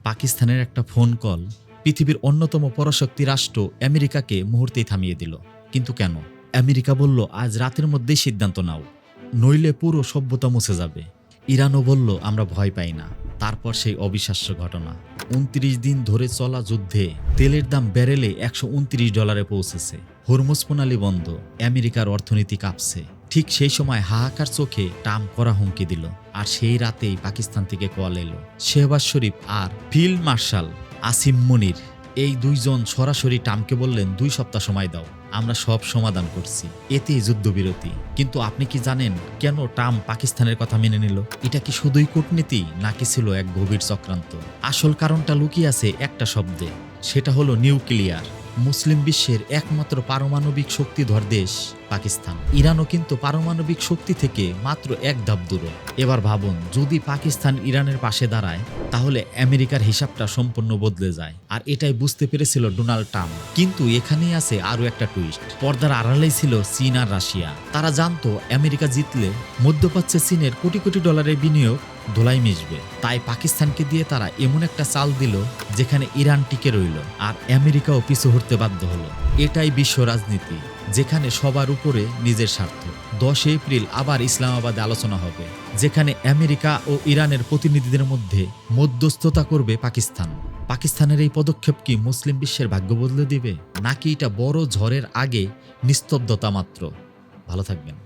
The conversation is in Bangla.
পাকিস্তানের একটা ফোন কল পৃথিবীর অন্যতম পরাশক্তি রাষ্ট্র আমেরিকাকে মুহূর্তেই থামিয়ে দিল। কিন্তু কেন? আমেরিকা বলল, আজ রাতের মধ্যেই সিদ্ধান্ত নাও, নইলে পুরো সভ্যতা মুছে যাবে। ইরানও বলল, আমরা ভয় পাই না। তারপর সেই অবিশ্বাস্য ঘটনা। ২৯ দিন ধরে চলা যুদ্ধে তেলের দাম ব্যারেলে $১২৯ পৌঁছেছে। হরমুজ প্রণালী বন্ধ, আমেরিকার অর্থনীতি কাঁপছে। ঠিক সেই সময় হাহাকার চোখে ট্রাম্প করা হুমকি দিল। আর সেই রাতেই পাকিস্তান থেকে কল এলো। শেহবাজ শরীফ আর ফিল্ড মার্শাল আসিম মুনির, এই দুইজন সরাসরি ট্রাম্পকে বললেন, ২ সপ্তাহ সময় দাও, আমরা সব সমাধান করছি, এতেই যুদ্ধবিরতি। কিন্তু আপনি কি জানেন কেন ট্রাম্প পাকিস্তানের কথা মেনে নিল? এটা কি শুধুই কূটনীতি, নাকি ছিল এক গভীর চক্রান্ত? আসল কারণটা লুকিয়ে আছে একটা শব্দে, সেটা হলো নিউক্লিয়ার। মুসলিম বিশ্বের একমাত্র পারমাণবিক শক্তিধর দেশ পাকিস্তান। ইরানও কিন্তু পারমাণবিক শক্তি থেকে মাত্র এক ধাপ দূরে। এবার ভাবুন, যদি পাকিস্তান ইরানের পাশে দাঁড়ায়, তাহলে আমেরিকার হিসাবটা সম্পূর্ণ বদলে যায়। আর এটাই বুঝতে পেরেছিল ডোনাল্ড ট্রাম্প। কিন্তু এখানেই আছে আরো একটা টুইস্ট। পর্দার আড়ালেই ছিল চীন আর রাশিয়া। তারা জানতো আমেরিকা জিতলে মধ্যপ্রাচ্যে চীনের কোটি কোটি ডলারের বিনিয়োগ ধোলাই মিশবে। তাই পাকিস্তানকে দিয়ে তারা এমন একটা চাল দিল যেখানে ইরান টিকে রইল আর আমেরিকাও পিছু হটতে বাধ্য হলো। এটাই বিশ্ব রাজনীতি, যেখানে সবার উপরে নিজের স্বার্থ। ১০ এপ্রিল আবার ইসলামাবাদে আলোচনা হবে, যেখানে আমেরিকা ও ইরানের প্রতিনিধিদের মধ্যে মধ্যস্থতা করবে পাকিস্তান। পাকিস্তানের এই পদক্ষেপ কি মুসলিম বিশ্বের ভাগ্য বদলে দিবে, নাকি এটা বড় ঝড়ের আগে নিস্তব্ধতা মাত্র? ভালো থাকবেন।